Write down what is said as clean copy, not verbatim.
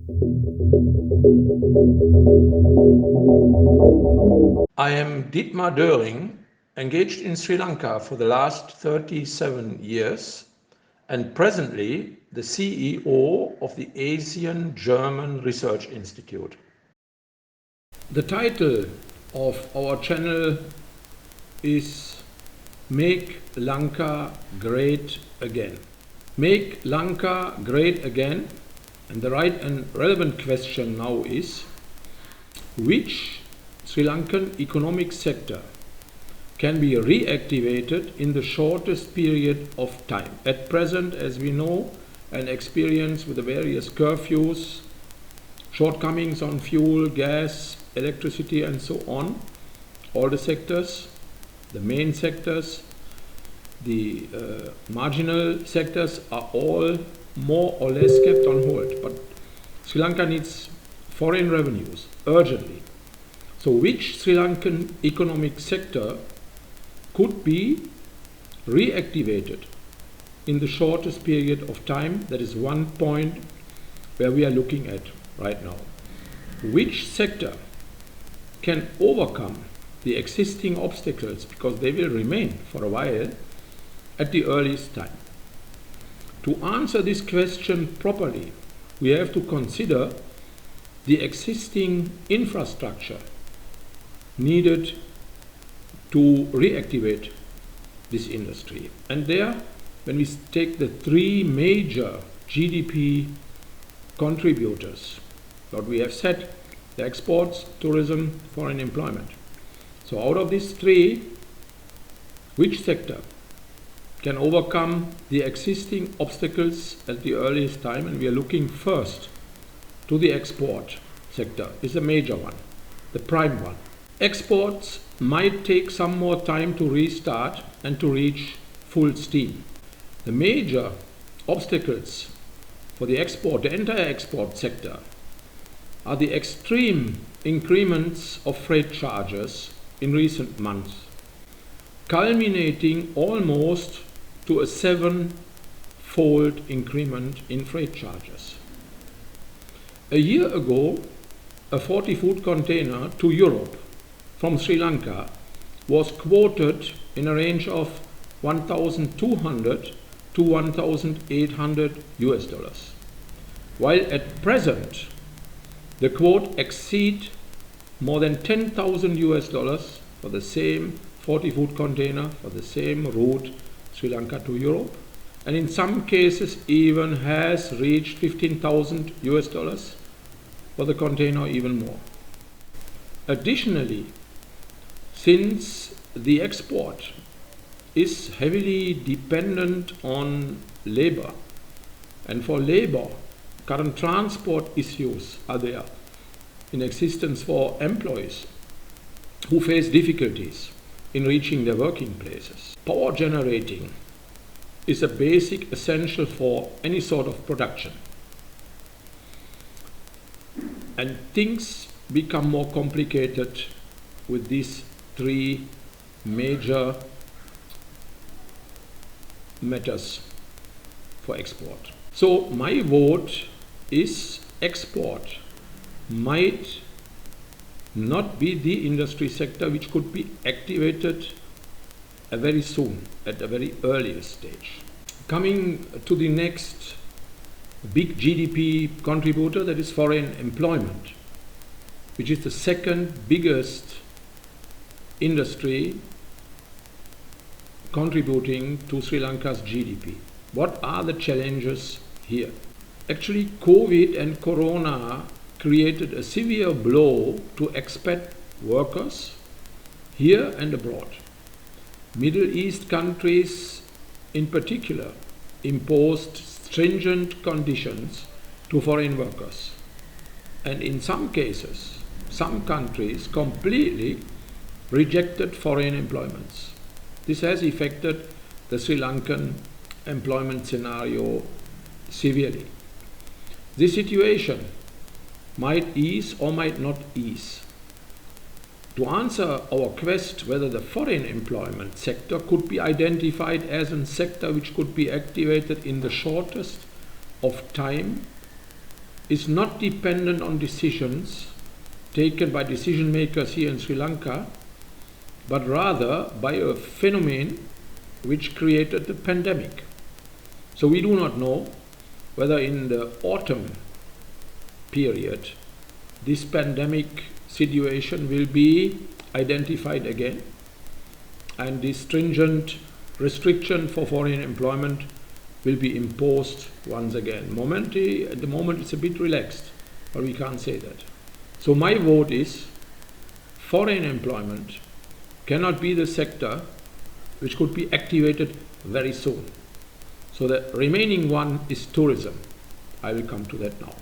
I am Dietmar Doering, engaged in Sri Lanka for the last 37 years and presently the CEO of the Asian German Research Institute. The title of our channel is Make Lanka Great Again. Make Lanka great again, and the right and relevant question now is, which Sri Lankan economic sector can be reactivated in the shortest period of time? At present, as we know and experience with the various curfews, shortcomings on fuel, gas, electricity and so on, all the sectors, the main sectors, the marginal sectors are all more or less kept on hold. But Sri Lanka needs foreign revenues urgently. So which Sri Lankan economic sector could be reactivated in the shortest period of time? That is one point where we are looking at right now. Which sector can overcome the existing obstacles, because they will remain for a while, at the earliest time? To answer this question properly, we have to consider the existing infrastructure needed to reactivate this industry. And there, when we take the three major GDP contributors, what we have said, the exports, tourism, foreign employment. So out of these three, which sector can overcome the existing obstacles at the earliest time? And we are looking first to the export sector. Is a major one, the prime one. Exports might take some more time to restart and to reach full steam. The major obstacles for the export, the entire export sector, are the extreme increments of freight charges in recent months, culminating almost to a 7-fold increment in freight charges. A year ago, a 40-foot container to Europe from Sri Lanka was quoted in a range of $1,200 to $1,800, while at present the quote exceeds more than $10,000 for the same 40-foot container for the same route, Sri Lanka to Europe, and in some cases even has reached $15,000 for the container, even more. Additionally, since the export is heavily dependent on labor, and for labor, current transport issues are there in existence for employees who face difficulties in reaching their working places. Power generating is a basic essential for any sort of production. And things become more complicated with these three major matters for export. So my vote is export might not be the industry sector which could be activated very soon, at a very earliest stage. Coming to the next big GDP contributor, that is foreign employment, which is the second biggest industry contributing to Sri Lanka's GDP. What are the challenges here? Actually, COVID and Corona created a severe blow to expat workers here and abroad. Middle East countries in particular imposed stringent conditions to foreign workers, and in some cases, some countries completely rejected foreign employments. This has affected the Sri Lankan employment scenario severely. This situation might ease or might not ease. To answer our quest whether the foreign employment sector could be identified as a sector which could be activated in the shortest of time, is not dependent on decisions taken by decision makers here in Sri Lanka, but rather by a phenomenon which created the pandemic. So we do not know whether in the autumn period this pandemic situation will be identified again and the stringent restriction for foreign employment will be imposed once again. At the moment it's a bit relaxed, but we can't say that. So my vote is foreign employment cannot be the sector which could be activated very soon. So the remaining one is tourism. I will come to that now.